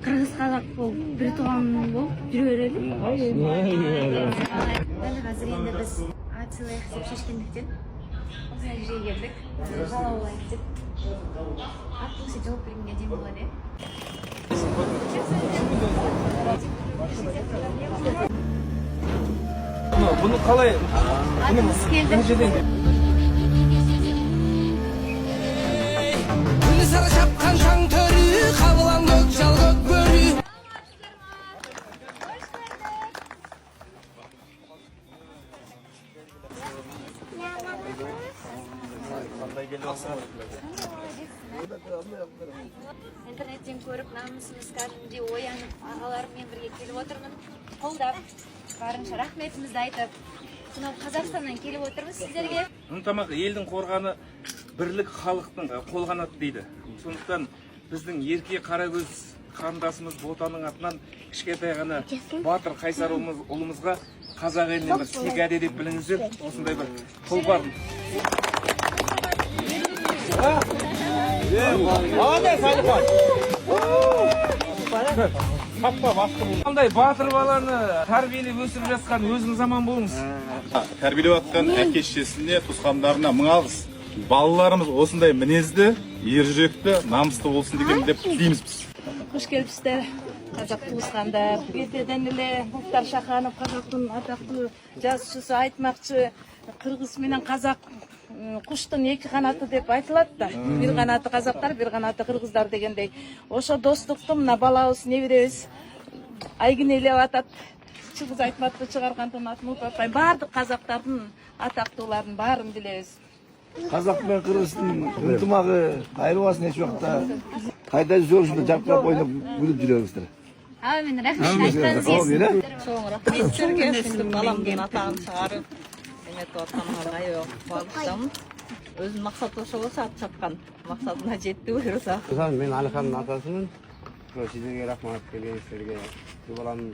Кыргыз казак болуп, бир тууган болуп жүрө берели. Дәл азыр энди биз АЦЛХ деп шешкендиктен осындай жерге келдик. Бала болайык деп. Аттысы жооп бергенге жем болот э. Bunu kalay. Атыбыз келди. Sara çapkan şan törü, kavlan gök çal gök börü. Интернеттен көріп, намысымыз кәдімгідей оянып, ағаларыммен бірге келіп отырмын. Қолдап, барынша рахметімізді айтып, мынау Қазақстаннан келіп отырмыз сіздерге. Ынтымақ елдің қорғаны бірлік халықтың қолғанаты дейді. Сондықтан біздің ерке қарагөз қарындасымыз Ботаның атынан кішкентай ғана батыр қайсар ұлымызға қазақ елінен бір сегаде деп біліңіздер, осындай бір тұлпар. Қандай батыр баланы тәрбиелеп өсіріп жатқан өзің заман болыңыз. Тәрбиелеп жатқан әке-шешесіне, туысқандарына мың алғыс. Балаларымыз осындай мінезді, ержүректі, намысты болсын деген деп тілейміз біз. Қош келіпсіздер, қазақ туысқандар. Ертеден эле Мұхтар Шаханов қазақтың атақты жазушысы айтмақшы, қырғыз менен қазақ құштың екі қанаты деп айтылады да. Бір қанаты қазақтар, бір қанаты қырғыздар дегендей. Ошо достықты мына балабыз неберебиз айгинелеп атат. Чыңгыз Айтматовты чыгаргандын атын унутпайм. Бардык казактардын атактууларын баарын билебиз. Қазақ пен қырғыздың ынтымағы айырбасын еш уақытта қайда жүрсіңдер жарқырап ойнап күліп жүресіздер. Әмин, рахмет айтқаныңыз. Чоң рахмет сізге. Баламдын атагын чыгарып, эметип атканга айып багыштамын. Өзүнүн максаты ошо болсо ат чапкан. Максатына жетти буюрса. Мен Алиханның атасымын. Сіздерге рахмат келгеніңіздерге. Бұл баламның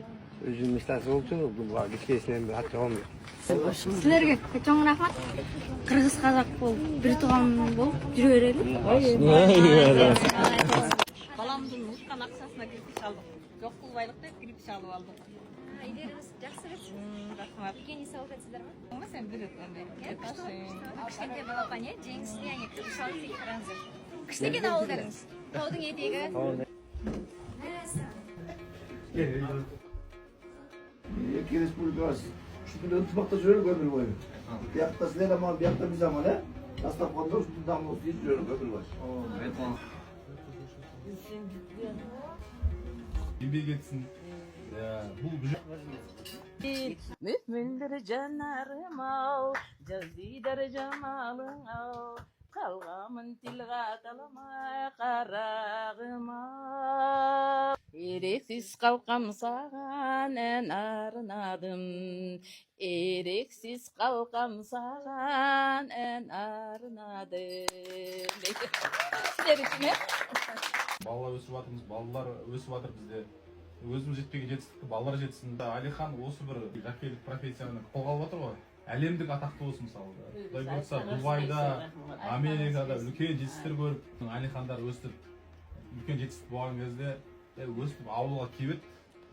өзінің мечтасы болчу, буга кичкенесинен бери ат чабам. Сіздерге чоң рахмат. Кыргыз казак болуп, бир тууган болуп жүрө берели. Баламдын уткан акчасына кирпич алдык. Жок кылбайлык деп кирпич алып алдык. Идеяңыз жакшы эле. Рахмат. Экен эс алып жатсыздарбы? Сен билет андай. Кичкентай балапан э, жеңиз сияние кирпич алып тегип караңыздар. Күчтүү экен абалдарыңыз. Таудун этеги. Екі республикасы үстінде ынтымақта жүрелік өмір бойы. Бияқта сіздер аман, бияқта біз аман, ә? Тастап қонда үстінде дамыл дейін жүрелік өмір бойы. Еңбек етсін. Бұл Mümindir canlarım al, cazidir camalın al. Kalgamın tilga talama karağım al. Ereksiz kalkam sağan en arınadım. Ereksiz kalkam sağan en arınadım. Sizler için hep. балалар өсіп жатырмыз, балалар өсіп жатыр бізде. Өзіміз жетпеген жетістікті балалар жетсін. Алихан осы бір жакейлік профессияны қолға алып отыр ғой. Әлемдік атақты болсын мысалы. Құдай бұйыртса Дубайда, Америкада үлкен жетістіктер көріп, Алихандар өстіп, үлкен жетістік болған кезде өстіп ауылға келіп,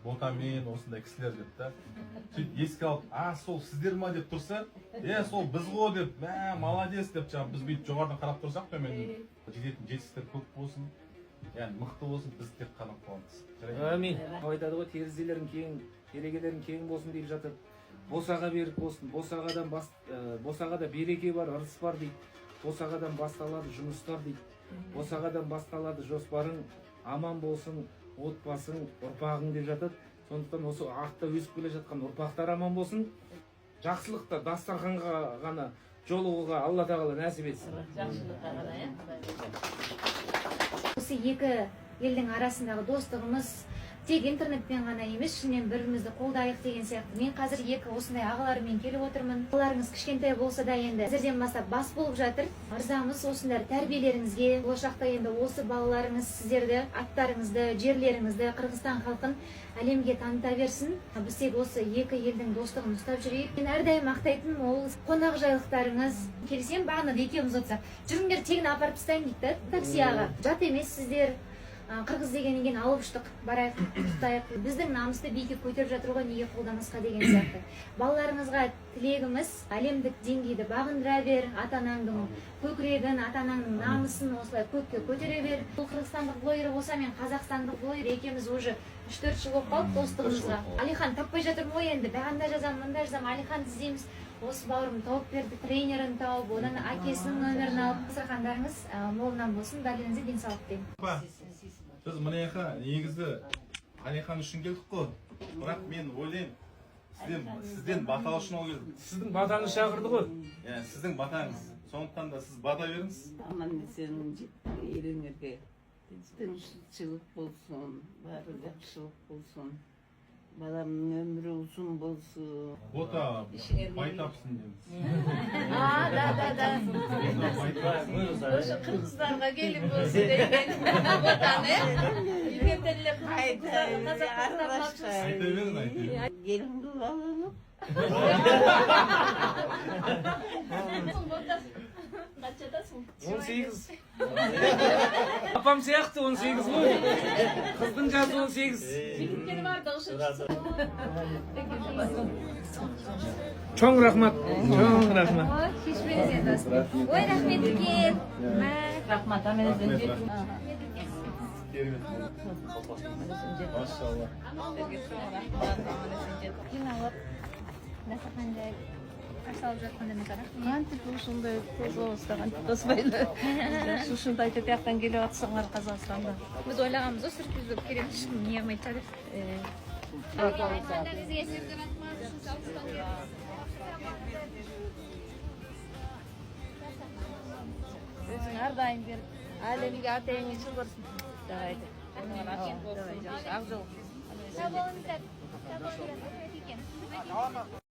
Ботамен осындай кісілер деп та. Сөйтіп еске алып, сол сіздер ма деп тұрса, сол біз ғой деп, молодец деп жаңа біз бүйтіп жоғарыдан қарап тұрсақ төмен жететін жетістіктер көп болсын. Yani mıhtı olsun, biz tek kalan kalmaz. Amin. Айтады ғой, терезелерің кең, керегелерің кең болсын deyip жатыр. Босаға берік болсын, босағада береке бар, ырыс бар дейді. Босағадан басталады жұмыстар дейді. Босағадан басталады жоспарың, аман болсын, отбасың, ұрпағың деп жатады. Сондықтан осы артта өсіп келе жатқан ұрпақтар аман болсын. Жақсылықта дастарханға ғана жолығуға Алла тағала нәсіп етсін. Жақсылыққа ғана, Осы екі елдің арасындағы достығымыз тек интернетпен ғана емес, шынымен бірімізді қолдайық деген сияқты. Мен қазір екі осындай ағаларыммен келіп отырмын. Балаларыңыз кішкентай болса да енді әзірден бастап бас болып жатыр. Ырзамыз осындай тәрбиелеріңізге. Болашақта енді осы балаларыңыз сіздерді, аттарыңызды, жерлеріңізді, Қырғызстан халқын әлемге таныта берсін. Біз тек осы екі елдің достығын ұстап жүрейік. Мен әрдайым мақтайтыным ол қонақжайлықтарыңыз. Келсем бағана екеуміз отырсақ, жүріңдер тегін апарып тастайын дейді таксияға. Жат емес сіздер. Кыргыз дегеннен кийин алып учтук, барайык, туктайык. Биздин намысты бийикке көтөрүп жатыр го, эмнеге колдонбаска деген сыяктуу. Балдарыңызга тилегimiz әлемдик деңгейде багындыра бер, ата-анаңдын көкүрөгүн, ата-анаңдын намысын осулай көккө көтөрө бер. Бул кыргызстандык блогер болсо, мен казакстандык блогер, экөөбүз уже 3-4 жыл болуп калды достугубузга. Алихан таппай жатырмын го энди, баганда жазам, мында жазам, Алиханды издейбиз. Осы бауырым тауып берді, тренерін тауып, одан әкесінің нөмірін алып, сырқандарыңыз молынан болсын, бәріңізге денсаулық деймін. Біз мына жаққа негізі Алихан үшін келдік қой. Бірақ мен ойлаймын, сізден бата үшін ол келдік. Сіздің батаңыз шақырды ғой. Сіздің батаңыз. Сондықтан да сіз бата беріңіз. Аман сенің еліңерге тыныштық болсын, бәрі жақсылық болсын. Баламның өмірі ұзын болсын. Бота бай тапсын дейміз. Да. Ошо кыргыздарға келин болсын деген ботаны. Илгерден эле кыргыздардын казактардын Айта беріңіз, айта беріңіз. Келінді алып. Қаншадасың? 18. Апам сияқты 18 ғой. Қыздың жасы 18. Жігіттер бар да ошо. Чоң рахмат. Чоң рахмат. Кешіріңіз енді достым. Ой, рахмет үлкен. Рахмат, аменеден жетіп. Машалла. Жиналып, дастархан қарсы алып жатқандарыңызға рахмет. Кантип ушундай тособузда кантип тосбойлу. Ушундай жактан келип атсаңар Казакстанда. Біз ойлағанбыз, сюрприз болып келеміз, ешкім не алмайды жатыр. Өзүң ар дайым берип, әлемге атайыңыз чыгырсын. Давайте. Давай, жакшы. Ак жол. Сау болыңыздар. Сау болыңыздар.